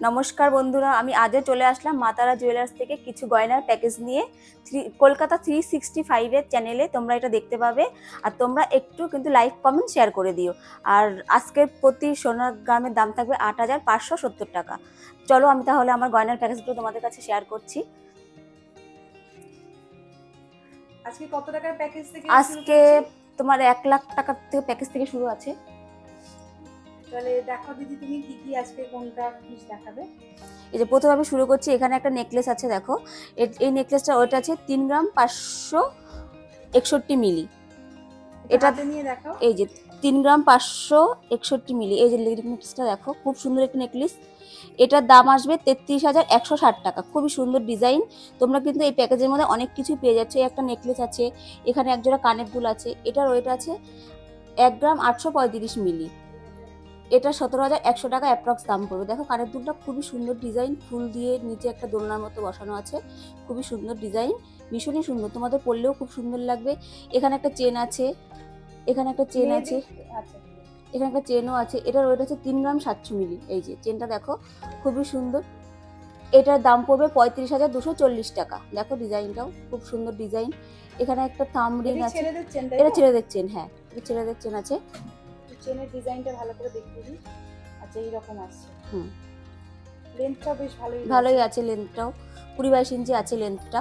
নমস্কার বন্ধুরা, আমি আজও চলে আসলাম মা তারা জুয়েলার্স থেকে কিছু গয়নার প্যাকেজ নিয়ে। কলকাতা 365 এর চ্যানেলে তোমরা এটা দেখতে পাবে। আর তোমরা একটু কিন্তু লাইক কমেন্ট শেয়ার করে দিও। আর আজকের প্রতি সোনার গ্রামের দাম থাকবে ৮৫৭০ টাকা। চলো আমি তাহলে আমার গয়নার প্যাকেজগুলো তোমাদের কাছে শেয়ার করছি। আজকে কত টাকার প্যাকেজ থেকে? আজকে তোমার ১ লাখ টাকার থেকে প্যাকেজ থেকে শুরু আছে। তাহলে দেখো দিদি, তুমি কি কি আজকে কোনটা পিস দেখাবে? এই যে প্রথমে আমি শুরু করছি। এখানে একটা নেকলেস আছে, দেখো এই নেকলেসটা ওটা আছে 3 গ্রাম 561 মিলি। এটা নিয়ে দেখো, এই যে 3 গ্রাম 561 মিলি। এই যে নেকলেসটা দেখো, খুব সুন্দর একটা নেকলেস। এটার দাম আসবে ৩৩,১৬০ টাকা। খুবই সুন্দর ডিজাইন। তোমরা কিন্তু এই প্যাকেজের মধ্যে অনেক কিছু পেয়ে যাচ্ছ। একটা নেকলেস আছে, এখানে একজোড়া কানের দুল আছে। এটার ওয়েট আছে 1 গ্রাম 835 মিলি। এটা ১৭,১০০ টাকা অ্যাপ্রক্স দাম পড়বে। দেখো কানের দুলটা খুবই সুন্দর ডিজাইন, ফুল দিয়ে নিচে একটা দোলনার মতো বসানো আছে। খুবই সুন্দর ডিজাইন, ভীষণই সুন্দর, তোমাদের পরলেও খুব সুন্দর লাগবে। এখানে একটা চেন আছে, এখানে একটা চেন আছে, এখানে একটা চেনও আছে। এটার ওয়েট আছে 3 গ্রাম 700 মিলি। এই যে চেনটা দেখো, খুবই সুন্দর। এটার দাম পড়বে ৩৫,২৪০ টাকা। দেখো ডিজাইনটাও খুব সুন্দর ডিজাইন। এখানে একটা থাম রিং আছে। এটা ছেলেদের চেন, হ্যাঁ এটা ছেলেদের চেন আছে। চেনের ডিজাইনটা ভালো করে দেখিয়ে দিই। আচ্ছা, এই রকম আসছে। লেন্থটা বেশ ভালোই আছে। লেন্থটাও ২০-২২ ইঞ্চি আছে লেন্থটা।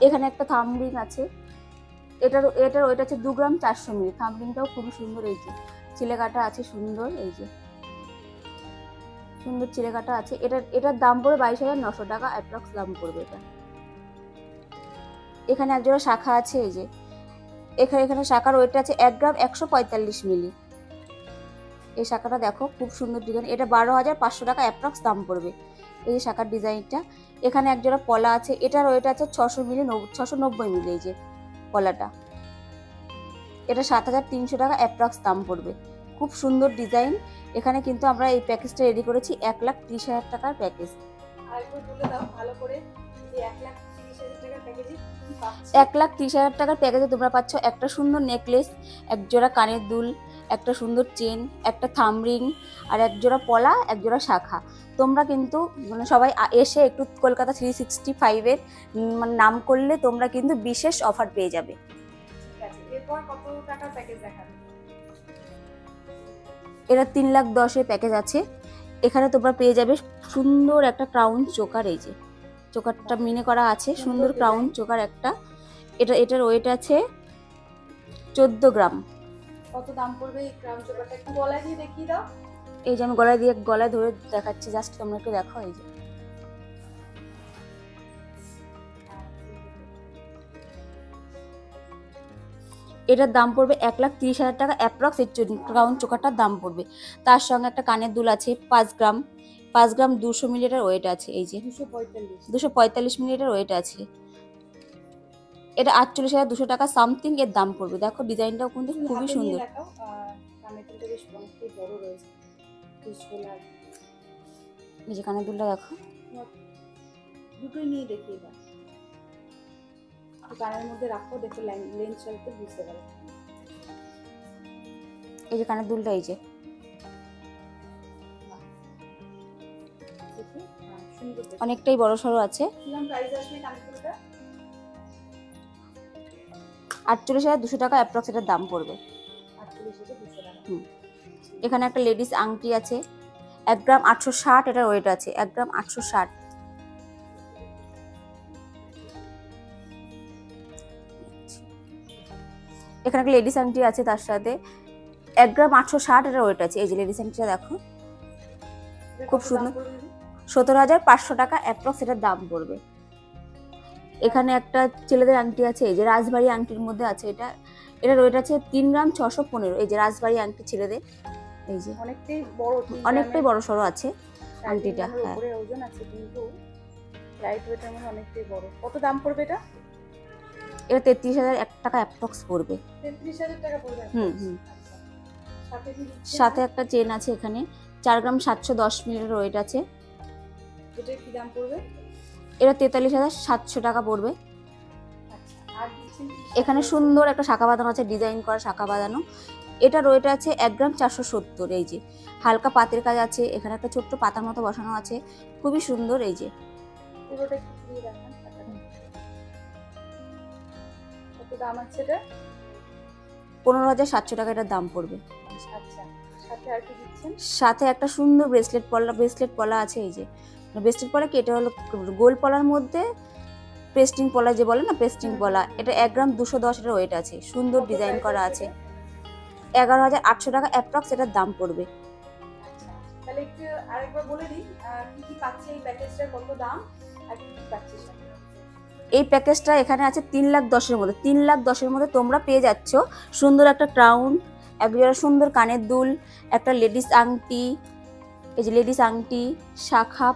এখানে একটা থাম রিং আছে। এটার ওইটা আছে 2 গ্রাম 400 মিলি। থাম রিংটাও খুবই সুন্দর। এই যে চিলেকাটা আছে সুন্দর, এই যে সুন্দর চিলেকাটা আছে। এটার দাম পড়বে ২২,৯০০ টাকা অ্যাপ্রক্স দাম পড়বে এটা। এখানে একজোড়া শাখা আছে। এই যে এখানে শাখার ওয়েট আছে 1 গ্রাম 145 মিলি। এই শাখাটা দেখো খুব সুন্দর ডিজাইন। এটা ১২,৫০০ টাকা অ্যাপ্রক্স দাম পড়বে এই যে শাখার ডিজাইনটা। এখানে একজোড়া পলা আছে। এটার ওয়েট আছে 690 মিলি। এই যে পলাটা, এটা ৭,৩০০ টাকা অ্যাপ্রক্স দাম পড়বে। খুব সুন্দর ডিজাইন। এখানে কিন্তু আমরা এই প্যাকেজটা রেডি করেছি ১,৩০,০০০ টাকার প্যাকেজ। ১,৩০,০০০ টাকার প্যাকেজে তোমরা পাচ্ছ একটা সুন্দর নেকলেস, একজোড়া কানের দুল, একটা সুন্দর চেন, একটা থাম রিং, আর একজোড়া পলা, একজোড়া শাখা। তোমরা কিন্তু সবাই এসে একটু কলকাতা 365 এর নাম করলে তোমরা কিন্তু বিশেষ অফার পেয়ে যাবে। এটা 3,10,000 এর প্যাকেজ আছে। এখানে তোমরা পেয়ে যাবে সুন্দর একটা ক্রাউন চোকার। এই যে চোকারটা মিনে করা আছে, সুন্দর ক্রাউন চোকার একটা। এটার ওয়েট আছে 14 গ্রাম। কত দাম পড়বে এই ক্রাউন চোকারটা? একটু গলায় দিয়ে দেখিয়ে দাও। এই যে আমি গলায় ধরে দেখাচ্ছি, জাস্ট তোমরা একটু দেখো। এই যে এটার দাম পড়বে 1,30,000 টাকা অ্যাপ্রক্স। এই ক্রাউন চোকারটার দাম পড়বে। তার সঙ্গে একটা কানের দুল আছে 5 গ্রাম 200 মিলিটার ওয়েট আছে। এই যে 245 মিলিটার ওয়েট আছে। এটা 48,200 টাকা সামথিং এর দাম পড়বে। দেখো ডিজাইনটাও কিন্তু খুবই সুন্দর। এই যে কানের দুলটা দেখো, দুটোই নিয়ে দেখিয়ে দাও। কানের মধ্যে রাখো, দেখো লেন্স চলতে বুঝতে পারো। এই যে কানের দুলটা, এই যে অনেকটাই বড় সড়ো আছে। 48,200 টাকা অ্যাপ্রক্স এটার দাম পড়বে। এখানে একটা লেডিস আংটি আছে 1 গ্রাম 860, এটার ওয়েট আছে 1 গ্রাম 860। এখানে একটা লেডিস আংটি আছে তার সাথে 1 গ্রাম 860, এটার ওয়েট আছে। এই যে লেডিস আংটিটা দেখো, খুব সুন্দর। 17,500 টাকা অ্যাপ্রক্স এটার দাম পড়বে। এখানে একটা ছেলেদের আংটি আছে, এই যে রাজবাড়ি আংটির মধ্যে আছে। এটার ওয়েট আছে 3 গ্রাম 615। এই যে রাজবাড়ি আংটি ছেলেদের, এই যে অনেকটাই বড় সড়ো আছে আংটিটা। হ্যাঁ, ওজন আছে কিন্তু লাইট ওয়েটের মধ্যে অনেকটাই বড়। কত দাম পড়বে এটা? এটা 33,000 টাকা অ্যাপ্রক্স পড়বে। 33,000 টাকা পড়বে। সাথে একটা চেন আছে এখানে 4 গ্রাম 710 মিলির ওয়েট আছে। এটা কি দাম পড়বে? এটা 43,700 টাকা পড়বে। এখানে সুন্দর একটা শাখা বাঁধানো আছে, ডিজাইন করা শাখা বাঁধানো। এটার ওয়েট আছে 1 গ্রাম 470। এই যে হালকা পাতের কাজ আছে, এখানে একটা ছোট্ট পাতার মতো বসানো আছে, খুবই সুন্দর। এই যে পুরোটা একটু খুলে দেখান। কত দাম আছে এটা? 15,700 টাকা এটার দাম পড়বে। আচ্ছা, সাথে আর কি দিচ্ছেন? সাথে একটা সুন্দর ব্রেসলেট পলা আছে। এই যে ব্রেসলেট পলা কি, এটা হলো গোল পলার মধ্যে পেস্টিং পলা যে বলে না, পেস্টিং পলা। এটা 1 গ্রাম 210 এর ওয়েট আছে, সুন্দর ডিজাইন করা আছে। 11,800 টাকা অ্যাপ্রক্স এটার দাম পড়বে। আচ্ছা, তাহলে একটু আরেকবার বলে দিন কি কি পাচ্ছে এই প্যাকেজটার, কত দাম আর কি কি পাচ্ছে সাথে? এই প্যাকেজটা এখানে আছে 3,10,000 মধ্যে। 3,10,000 মধ্যে তোমরা পেয়ে যাচ্ছ সুন্দর একটা ক্রাউন, একজোড়া সুন্দর কানের দুল, একটা লেডিস আংটি, এই যে লেডিস আংটি, শাখা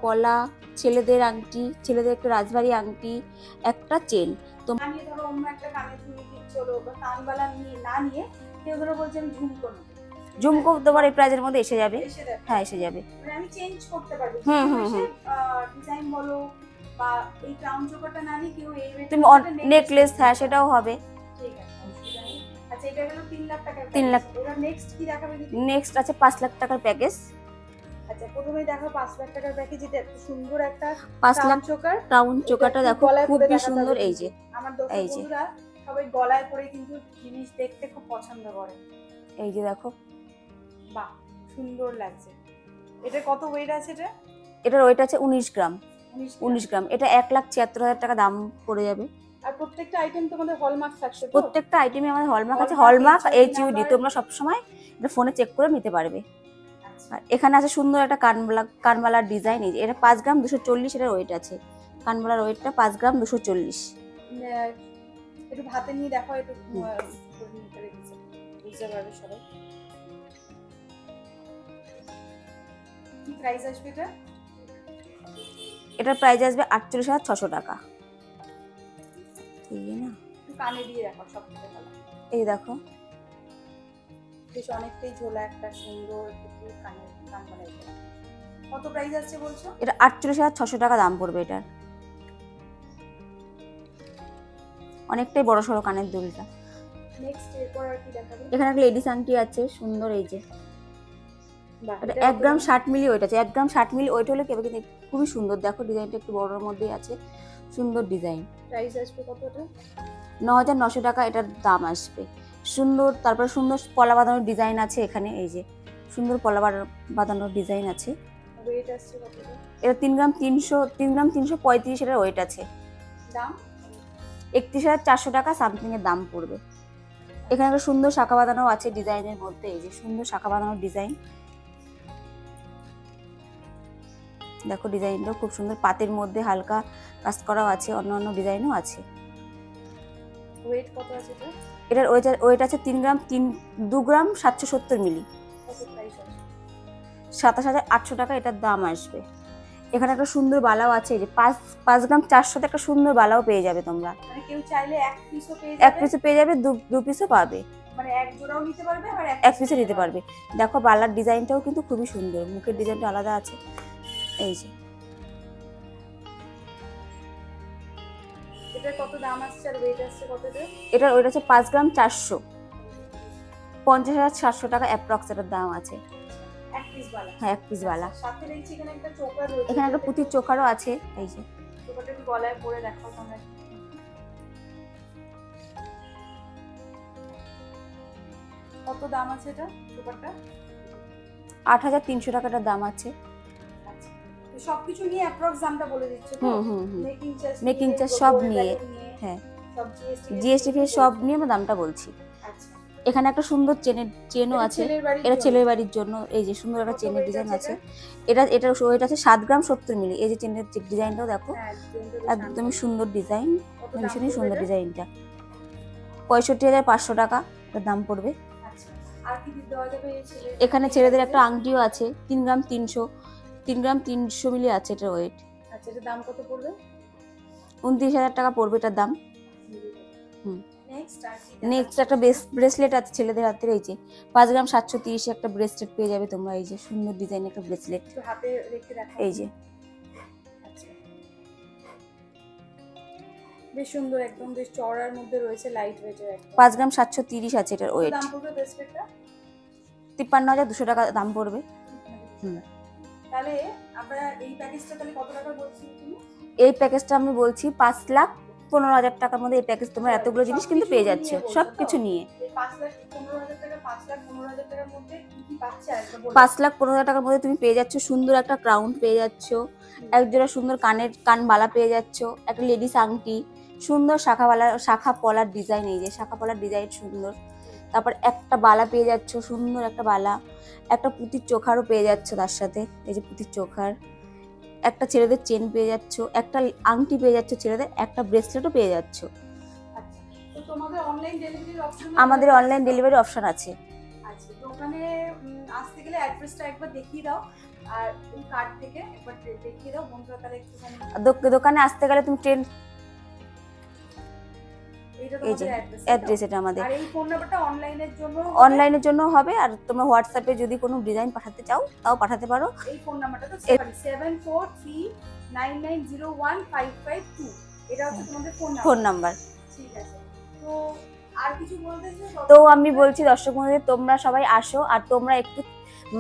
পলা, ছেলেদের আংটি, ছেলেদের একটা রাজবাড়ি আংটি, একটা চেন। আমি ধরো অন্য একটা কানের দুল দিচ্ছি বা কানবালা নিয়ে না নিয়ে কেউ ধরো বলছে আমি ঝুমকো নেবো, ঝুমকো তোমার এই প্রাইজের মধ্যে এসে যাবে। এসে যাবে? হ্যাঁ, এসে যাবে। মানে আমি চেঞ্জ করতে পারবো হুম। ডিজাইন বলো, বা এই ক্রাউন চোকারটা না নিয়ে কেউ এই তুমি নেকলেস, হ্যাঁ সেটাও হবে। ঠিক আছে, অসুবিধা নেই। আচ্ছা, এটা গেল 3 লাখ টাকার 3 লাখ। এবার নেক্সট কি দেখাবে দিদি? নেক্সট আছে 5 লাখ টাকার প্যাকেজ। আচ্ছা, প্রথমেই দেখো 5 লাখ টাকার প্যাকেজ। এটা এত সুন্দর একটা 5 লাখ চোকার, ক্রাউন চোকারটা দেখো খুবই সুন্দর। এই যে আমার দর্শক এই যে বন্ধুরা সবাই গলায় পরে কিন্তু জিনিস দেখতে খুব পছন্দ করে। এই যে দেখো, বাহ, সুন্দর লাগছে। এটা কত ওয়েট আছে এটা? এটার ওয়েট আছে 19 গ্রাম। 19 গ্রাম। এটা 1,76,000 টাকা দাম পড়ে যাবে। আর প্রত্যেকটা আইটেম তোমাদের হলমার্ক থাকছে তো? প্রত্যেকটা আইটেমে আমাদের হলমার্ক আছে, হলমার্ক এইচইউডি। তোমরা সবসময় এটা ফোনে চেক করে নিতে পারবে। আর এখানে আছে সুন্দর একটা কানবালার ডিজাইন। এই যে এটা 5 গ্রাম 240 এর ওয়েট আছে। কানবালার ওয়েটটা 5 গ্রাম 240। একটু হাতে নিয়ে দেখো, একটু বুঝতে পারবে সবাই। কি প্রাইস আসবে এটা? এটার প্রাইস আসবে 48,600 টাকা। ঠিক না? কানে দিয়ে দেখো, সব থেকে ভালো। এই দেখো, বেশ অনেকটাই ঝোলা, একটা সুন্দর কানের কানবালা। কত প্রাইস আছে বলছো? এটা 48,600 টাকা দাম পড়বে। এটার অনেকটাই বড় সড়ো কানের দুলটা। নেক্সট এরপর আর কি দেখাবে? এখানে একটা লেডিস আংটি আছে সুন্দর। এই যে এটা 1 গ্রাম 60 মিলি ওয়েট আছে। 1 গ্রাম 60 মিলি ওয়েট হলে কেবল কিন্তু খুবই সুন্দর। দেখো ডিজাইনটা একটু বড়র মধ্যেই আছে, সুন্দর ডিজাইন। প্রাইস আসবে কতটা? 9,900 টাকা এটার দাম আসবে। সুন্দর, তারপরে সুন্দর পলা বাঁধানোর ডিজাইন আছে এখানে। এই যে সুন্দর পলা বাঁধানোর ডিজাইন আছে। ওয়েট আসছে কতটা? এটা 3 গ্রাম 335 এর ওয়েট আছে। দাম 31,400 টাকা সামথিং এর দাম পড়বে। এখানে একটা সুন্দর শাখা বাঁধানো আছে ডিজাইনের মধ্যে। এই যে সুন্দর শাখা বাঁধানোর ডিজাইন, দেখো ডিজাইনটা খুব সুন্দর। পাতের মধ্যে হালকা কাজ করাও আছে, অন্য ডিজাইনও আছে। ওয়েট কত আছে এটা? এটার ওয়েট আছে 2 গ্রাম 770 মিলি। কত প্রাইস আছে? 27,800 টাকা এটার দাম আসবে। এখানে একটা সুন্দর বালাও আছে। এই যে 5 গ্রাম 400 একটা সুন্দর বালাও পেয়ে যাবে তোমরা। মানে কেউ চাইলে এক পিসও পেয়ে যাবে? এক পিসও পেয়ে যাবে, দু পিসও পাবে। মানে এক জোড়াও নিতে পারবে আর এক পিসও নিতে পারবে। দেখো বালার ডিজাইনটাও কিন্তু খুবই সুন্দর, মুখের ডিজাইনটা আলাদা আছে। এই যে এটার কত দাম আসছে আর ওয়েট আসছে কতটা? এটার ওয়েট আছে 5 গ্রাম 400, 50,700 টাকা অ্যাপ্রক্স এটার দাম আছে। এক পিস বালা? হ্যাঁ, এক পিস বালা। সাথে দেখছি এখানে একটা চোকার রয়েছে। এখানে একটা পুঁতির চোকারও আছে। এই যে চোকারটা একটু গলায় পরে দেখাও তোমরা। কত দাম আছে এটা চোকারটা? 8,300 টাকাটার দাম আছে। আচ্ছা, তো সবকিছু নিয়ে অ্যাপ্রক্স দামটা বলে দিচ্ছ তো? মেকিং চার্জ সব নিয়ে, হ্যাঁ সব জিএসটি ফি সব নিয়ে আমরা দামটা বলছি। আচ্ছা, এখানে একটা সুন্দর চেনও আছে। এটা ছেলের বাড়ির জন্য। এই যে সুন্দর একটা চেনের ডিজাইন আছে। এটার ওয়েট আছে 7 গ্রাম 70 মিলি। এই যে চেনের ডিজাইনটাও দেখো, একদমই সুন্দর ডিজাইন, ভীষণই সুন্দর ডিজাইনটা। 65,500 টাকা এটার দাম পড়বে। আর কি দেওয়া যাবে? এখানে ছেলেদের একটা আংটিও আছে 3 গ্রাম 300 মিলি আছে এটার ওয়েট। আচ্ছা, এটার দাম কত পড়বে? 29,000 টাকা পড়বে এটার দাম। নেক্সট একটা ব্রেসলেট আছে ছেলেদের হাতের। এই যে 5 গ্রাম 730 একটা ব্রেসলেট পেয়ে যাবে তোমরা। এই যে সুন্দর ডিজাইন একটা ব্রেসলেট, হাতে রেখে রাখা। এই যে বেশ সুন্দর, একদম বেশ চওড়ার মধ্যে রয়েছে, লাইট ওয়েটের একদম। 5 গ্রাম 730 আছে এটার ওয়েট। দাম পড়বে ব্রেসলেটটা 53,200 টাকা দাম পড়বে। হুম। তাহলে আমরা এই প্যাকেজটা তাহলে কত টাকা বলছি তুমি? এই প্যাকেজটা আমি বলছি 5,15,000 টাকার মধ্যে এই প্যাকেজ তোমরা এতগুলো জিনিস কিন্তু পেয়ে যাচ্ছ, সবকিছু নিয়ে। 5,15,000 টাকা, 5,15,000 টাকার মধ্যে কি কি পাচ্ছে আরেকবার বলো। 5,15,000 টাকার মধ্যে তুমি পেয়ে যাচ্ছ সুন্দর একটা ক্রাউন পেয়ে যাচ্ছ, একজোড়া সুন্দর কান বালা পেয়ে যাচ্ছ, একটা লেডিস আংটি, সুন্দর শাখা পলার ডিজাইন, এই যে শাখা পলার ডিজাইন সুন্দর। তারপর একটা বালা পেয়ে যাচ্ছ, সুন্দর একটা বালা, একটা পুঁতির চোখারও পেয়ে যাচ্ছ তার সাথে, এই যে পুঁতির চোখার, একটা ছেলেদের চেন পেয়ে যাচ্ছ, একটা আংটি পেয়ে যাচ্ছ ছেলেদের, একটা ব্রেসলেটও পেয়ে যাচ্ছ। আচ্ছা, তো তোমাদের অনলাইন ডেলিভারির অপশন? আমাদের অনলাইন ডেলিভারি অপশন আছে। আচ্ছা, দোকানে আসতে গেলে অ্যাড্রেসটা একবার দেখিয়ে দাও, আর এই কার্ড থেকে একবার দেখিয়ে দাও বন্ধুরা, তাহলে একটুখানি। দোকানে আসতে গেলে তুমি ট্রেন, এইটা এই যে তোমাদের অ্যাড্রেস, অ্যাড্রেস এটা আমাদের। আর এই ফোন নাম্বারটা অনলাইনের জন্য হবে, আর তোমরা হোয়াটসঅ্যাপে যদি কোনো ডিজাইন পাঠাতে চাও তাও পাঠাতে পারো। এই ফোন নাম্বারটা তো 7439901552, এটা হচ্ছে তোমাদের ফোন নাম্বার। ঠিক আছে, তো আর কিছু বলতে চাও? তো আমি বলছি দর্শক বন্ধুদের, তোমরা সবাই আসো, আর তোমরা একটু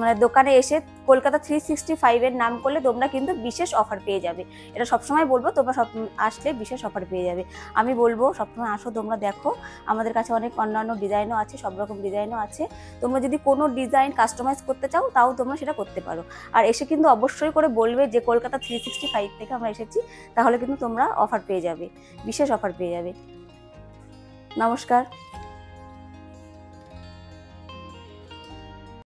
মানে দোকানে এসে কলকাতা 365 এর নাম করলে তোমরা কিন্তু বিশেষ অফার পেয়ে যাবে। এটা সবসময় বলবো, তোমরা সব আসলে বিশেষ অফার পেয়ে যাবে। আমি বলবো সবসময় আসো, তোমরা দেখো আমাদের কাছে অনেক অন্যান্য ডিজাইনও আছে, সব রকম ডিজাইনও আছে। তোমরা যদি কোনো ডিজাইন কাস্টমাইজ করতে চাও তাও তোমরা সেটা করতে পারো। আর এসে কিন্তু অবশ্যই করে বলবে যে কলকাতা 365 থেকে আমরা এসেছি, তাহলে কিন্তু তোমরা অফার পেয়ে যাবে, বিশেষ অফার পেয়ে যাবে। নমস্কার।